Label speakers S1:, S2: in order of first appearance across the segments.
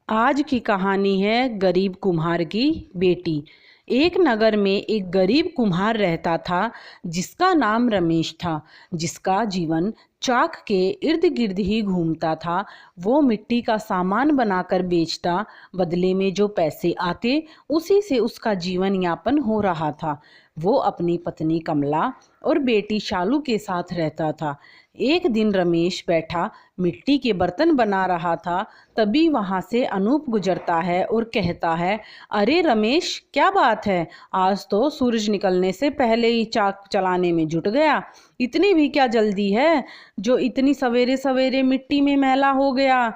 S1: आज की कहानी है गरीब कुम्हार की बेटी। एक नगर में एक गरीब कुम्हार रहता था जिसका नाम रमेश था, जिसका जीवन चाक के इर्द गिर्द ही घूमता था। वो मिट्टी का सामान बनाकर बेचता, बदले में जो पैसे आते उसी से उसका जीवन यापन हो रहा था। वो अपनी पत्नी कमला और बेटी शालू के साथ रहता था। एक दिन रमेश बैठा मिट्टी के बर्तन बना रहा था, तभी वहाँ से अनूप गुजरता है और कहता है, अरे रमेश, क्या बात है? आज तो सूरज निकलने से पहले ही चाक चलाने में जुट गया। इतनी भी क्या जल्दी है जो इतनी सवेरे सवेरे मिट्टी में मैला हो गया?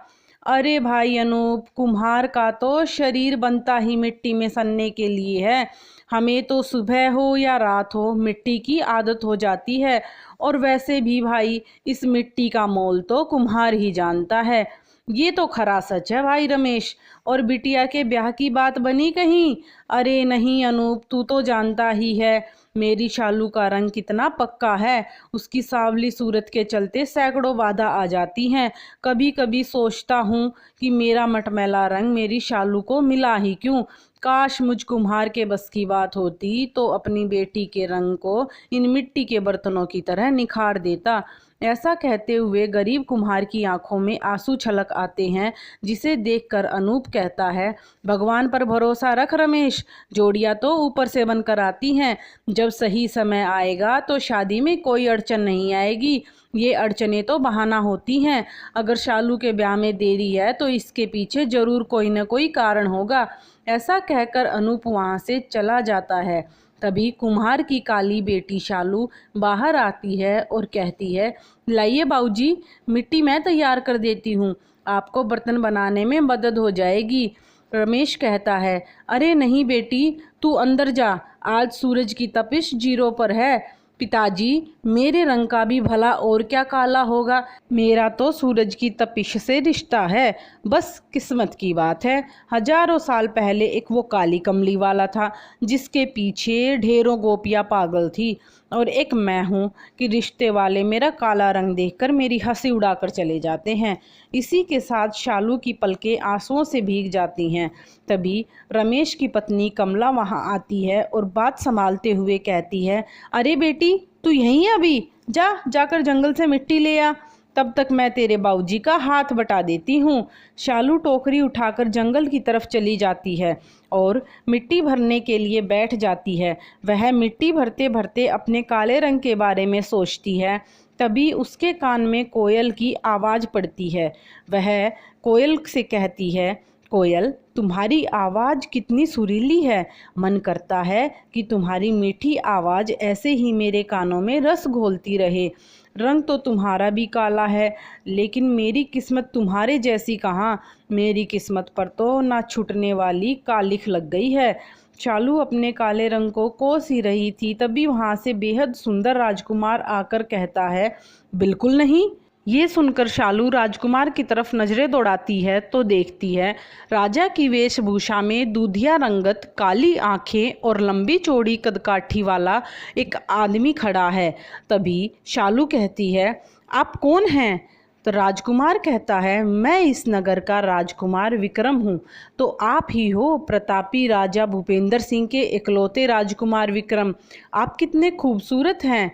S1: अरे भाई अनूप, कुम्हार का तो शरीर बनता ही मिट्टी में सनने के लिए है। हमें तो सुबह हो या रात हो मिट्टी की आदत हो जाती है। और वैसे भी भाई, इस मिट्टी का मोल तो कुम्हार ही जानता है। ये तो खरा सच है भाई रमेश। और बिटिया के ब्याह की बात बनी कहीं? अरे नहीं अनूप, तू तो जानता ही है मेरी शालू का रंग कितना पक्का है। उसकी सांवली सूरत के चलते सैकड़ों बाधा आ जाती हैं। कभी कभी सोचता हूँ कि मेरा मटमैला रंग मेरी शालू को मिला ही क्यों। काश मुझ कुम्हार के बस की बात होती तो अपनी बेटी के रंग को इन मिट्टी के बर्तनों की तरह निखार देता। ऐसा कहते हुए गरीब कुम्हार की आंखों में आंसू छलक आते हैं, जिसे देखकर अनूप कहता है, भगवान पर भरोसा रख रमेश, जोड़ियां तो ऊपर से बनकर आती हैं। जब सही समय आएगा तो शादी में कोई अड़चन नहीं आएगी। ये अड़चनें तो बहाना होती हैं। अगर शालू के ब्याह में देरी है तो इसके पीछे जरूर कोई न कोई कारण होगा। ऐसा कहकर अनूप वहाँ से चला जाता है। तभी कुम्हार की काली बेटी शालू बाहर आती है और कहती है, लाइए बाबूजी, मिट्टी मैं तैयार कर देती हूँ, आपको बर्तन बनाने में मदद हो जाएगी। रमेश कहता है, अरे नहीं बेटी, तू अंदर जा, आज सूरज की तपिश जीरो पर है। पिताजी, मेरे रंग का भी भला और क्या काला होगा, मेरा तो सूरज की तपिश से रिश्ता है। बस किस्मत की बात है। हजारों साल पहले एक वो काली कमली वाला था जिसके पीछे ढेरों गोपियां पागल थी, और एक मैं हूँ कि रिश्ते वाले मेरा काला रंग देखकर मेरी हंसी उड़ाकर चले जाते हैं। इसी के साथ शालू की पलकें आंसुओं से भीग जाती हैं। तभी रमेश की पत्नी कमला वहाँ आती है और बात संभालते हुए कहती है, अरे बेटी, तू यहीं है? अभी जाकर जंगल से मिट्टी ले आ, तब तक मैं तेरे बाबूजी का हाथ बटा देती हूँ। शालू टोकरी उठाकर जंगल की तरफ चली जाती है और मिट्टी भरने के लिए बैठ जाती है। वह मिट्टी भरते भरते अपने काले रंग के बारे में सोचती है। तभी उसके कान में कोयल की आवाज़ पड़ती है। वह कोयल से कहती है, कोयल, तुम्हारी आवाज़ कितनी सुरीली है। मन करता है कि तुम्हारी मीठी आवाज़ ऐसे ही मेरे कानों में रस घोलती रहे। रंग तो तुम्हारा भी काला है, लेकिन मेरी किस्मत तुम्हारे जैसी कहाँ। मेरी किस्मत पर तो ना छूटने वाली कालिख लग गई है। शालू अपने काले रंग को कोस ही रही थी, तभी वहाँ से बेहद सुंदर राजकुमार आकर कहता है, बिल्कुल नहीं। ये सुनकर शालू राजकुमार की तरफ नजरें दौड़ाती है तो देखती है राजा की वेशभूषा में दूधिया रंगत, काली आंखें और लंबी चौड़ी कदकाठी वाला एक आदमी खड़ा है। तभी शालू कहती है, आप कौन हैं? तो राजकुमार कहता है, मैं इस नगर का राजकुमार विक्रम हूँ। तो आप ही हो प्रतापी राजा भूपेंद्र सिंह के इकलौते राजकुमार विक्रम। आप कितने खूबसूरत हैं।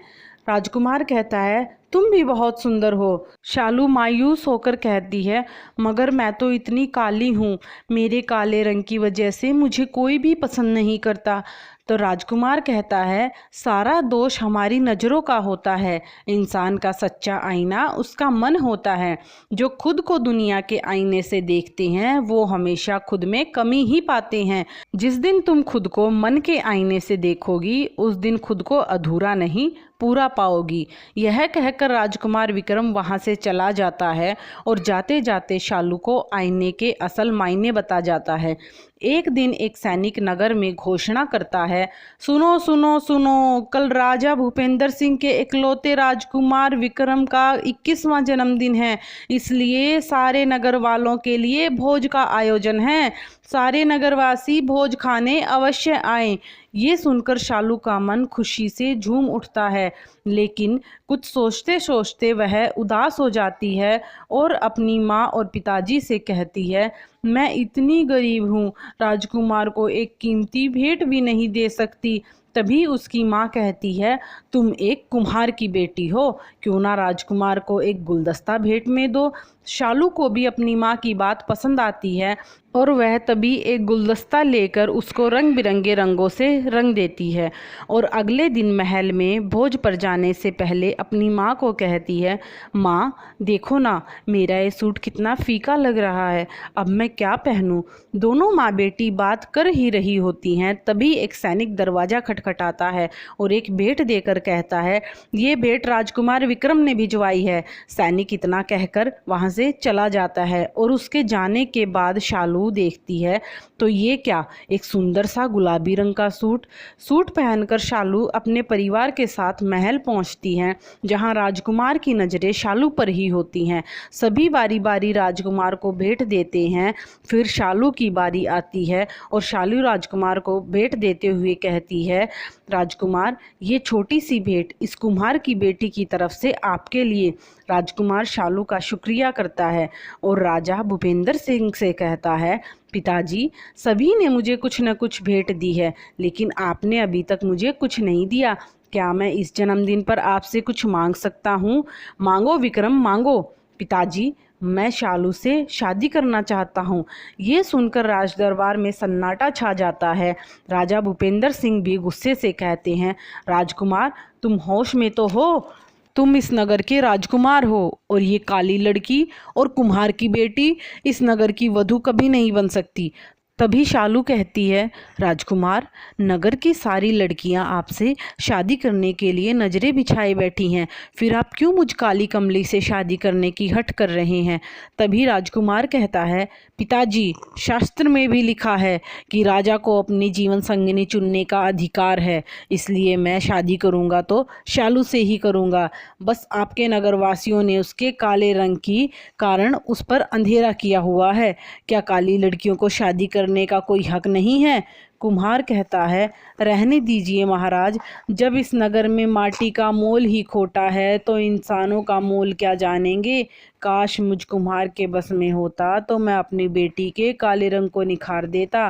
S1: राजकुमार कहता है, तुम भी बहुत सुंदर हो। शालू मायूस होकर कहती है, मगर मैं तो इतनी काली हूँ, मेरे काले रंग की वजह से मुझे कोई भी पसंद नहीं करता। तो राजकुमार कहता है, सारा दोष हमारी नज़रों का होता है। इंसान का सच्चा आईना उसका मन होता है। जो खुद को दुनिया के आईने से देखते हैं वो हमेशा खुद में कमी ही पाते हैं। जिस दिन तुम खुद को मन के आईने से देखोगी उस दिन खुद को अधूरा नहीं, पूरा पाओगी। यह कहकर राजकुमार विक्रम वहाँ से चला जाता है और जाते जाते शालू को आईने के असल मायने बता जाता है। एक दिन एक सैनिक नगर में घोषणा करता है, सुनो सुनो सुनो, कल राजा भूपेंद्र सिंह के इकलौते राजकुमार विक्रम का 21वां जन्मदिन है, इसलिए सारे नगर वालों के लिए भोज का आयोजन है। सारे नगरवासी भोज खाने अवश्य आएं। ये सुनकर शालू का मन खुशी से झूम उठता है, लेकिन कुछ सोचते सोचते वह उदास हो जाती है और अपनी माँ और पिताजी से कहती है, मैं इतनी गरीब हूँ, राजकुमार को एक कीमती भेंट भी नहीं दे सकती। तभी उसकी माँ कहती है, तुम एक कुम्हार की बेटी हो, क्यों ना राजकुमार को एक गुलदस्ता भेंट में दो। शालू को भी अपनी माँ की बात पसंद आती है और वह तभी एक गुलदस्ता लेकर उसको रंग बिरंगे रंगों से रंग देती है और अगले दिन महल में भोज पर जाने से पहले अपनी माँ को कहती है, माँ देखो ना, मेरा ये सूट कितना फीका लग रहा है, अब मैं क्या पहनूं। दोनों माँ बेटी बात कर ही रही होती हैं, तभी एक सैनिक दरवाज़ा खटखटाता है और एक भेंट देकर कहता है, ये भेंट राजकुमार विक्रम ने भिजवाई है। सैनिक इतना कहकर वहाँ से चला जाता है और उसके जाने के बाद शालू देखती है तो ये क्या, एक सुंदर सा गुलाबी रंग का सूट पहनकर शालू अपने परिवार के साथ महल पहुंचती हैं, जहां राजकुमार की नज़रें शालू पर ही होती हैं। सभी बारी बारी राजकुमार को भेंट देते हैं। फिर शालू की बारी आती है और शालू राजकुमार को भेंट देते हुए कहती है, राजकुमार ये छोटी सी भेंट इस कुम्हार की बेटी की तरफ से आपके लिए। राजकुमार शालू का शुक्रिया करता है और राजा भूपेंद्र सिंह से कहता है, पिताजी सभी ने मुझे कुछ न कुछ भेंट दी है, लेकिन आपने अभी तक मुझे कुछ नहीं दिया। क्या मैं इस जन्मदिन पर आपसे कुछ मांग सकता हूँ? मांगो विक्रम मांगो। पिताजी मैं शालू से शादी करना चाहता हूँ। ये सुनकर राजदरबार में सन्नाटा छा जाता है। राजा भूपेंद्र सिंह भी गुस्से से कहते हैं, राजकुमार तुम होश में तो हो? तुम इस नगर के राजकुमार हो और ये काली लड़की और कुम्हार की बेटी इस नगर की वधू कभी नहीं बन सकती। तभी शालू कहती है, राजकुमार नगर की सारी लड़कियां आपसे शादी करने के लिए नज़रें बिछाए बैठी हैं, फिर आप क्यों मुझ काली कमली से शादी करने की हठ कर रहे हैं। तभी राजकुमार कहता है, पिताजी शास्त्र में भी लिखा है कि राजा को अपनी जीवन संगिनी चुनने का अधिकार है, इसलिए मैं शादी करूंगा तो शालू से ही करूंगा। बस आपके नगरवासियों ने उसके काले रंग की कारण उस पर अंधेरा किया हुआ है। क्या काली लड़कियों को शादी करने का कोई हक नहीं है? कुम्हार कहता है, रहने दीजिए महाराज, जब इस नगर में माटी का मोल ही खोटा है तो इंसानों का मोल क्या जानेंगे। काश मुझ कुम्हार के बस में होता तो मैं अपनी बेटी के काले रंग को निखार देता।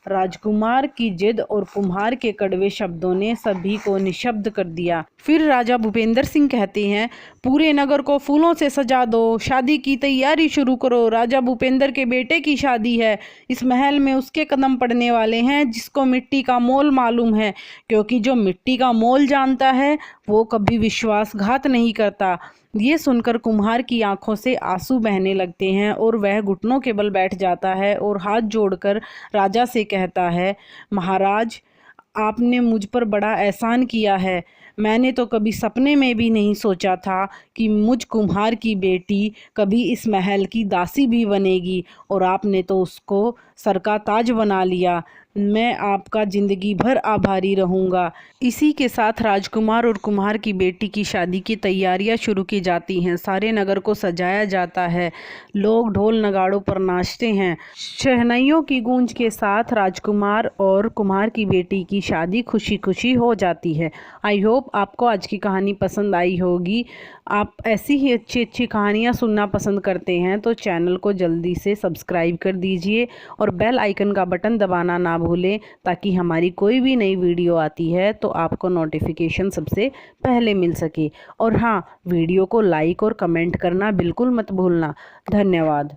S1: राजकुमार की जिद और कुम्हार के कड़वे शब्दों ने सभी को निशब्द कर दिया। फिर राजा भूपेंद्र सिंह कहते हैं, पूरे नगर को फूलों से सजा दो, शादी की तैयारी शुरू करो। राजा भूपेंद्र के बेटे की शादी है। इस महल में उसके कदम पड़ने वाले हैं जिसको मिट्टी का मोल मालूम है, क्योंकि जो मिट्टी का मोल जानता है वो कभी विश्वासघात नहीं करता। ये सुनकर कुम्हार की आंखों से आंसू बहने लगते हैं और वह घुटनों के बल बैठ जाता है और हाथ जोड़कर राजा से कहता है, महाराज आपने मुझ पर बड़ा एहसान किया है। मैंने तो कभी सपने में भी नहीं सोचा था कि मुझ कुम्हार की बेटी कभी इस महल की दासी भी बनेगी, और आपने तो उसको सर का ताज बना लिया। मैं आपका ज़िंदगी भर आभारी रहूँगा। इसी के साथ राजकुमार और कुम्हार की बेटी की शादी की तैयारियां शुरू की जाती हैं। सारे नगर को सजाया जाता है, लोग ढोल नगाड़ों पर नाचते हैं। शहनाइयों की गूंज के साथ राजकुमार और कुम्हार की बेटी की शादी खुशी खुशी हो जाती है। आई होप आपको आज की कहानी पसंद आई होगी। आप ऐसी ही अच्छी अच्छी कहानियाँ सुनना पसंद करते हैं तो चैनल को जल्दी से सब्सक्राइब कर दीजिए और बेल आइकन का बटन दबाना ना भूलें, ताकि हमारी कोई भी नई वीडियो आती है तो आपको नोटिफिकेशन सबसे पहले मिल सके। और हाँ, वीडियो को लाइक और कमेंट करना बिल्कुल मत भूलना। धन्यवाद।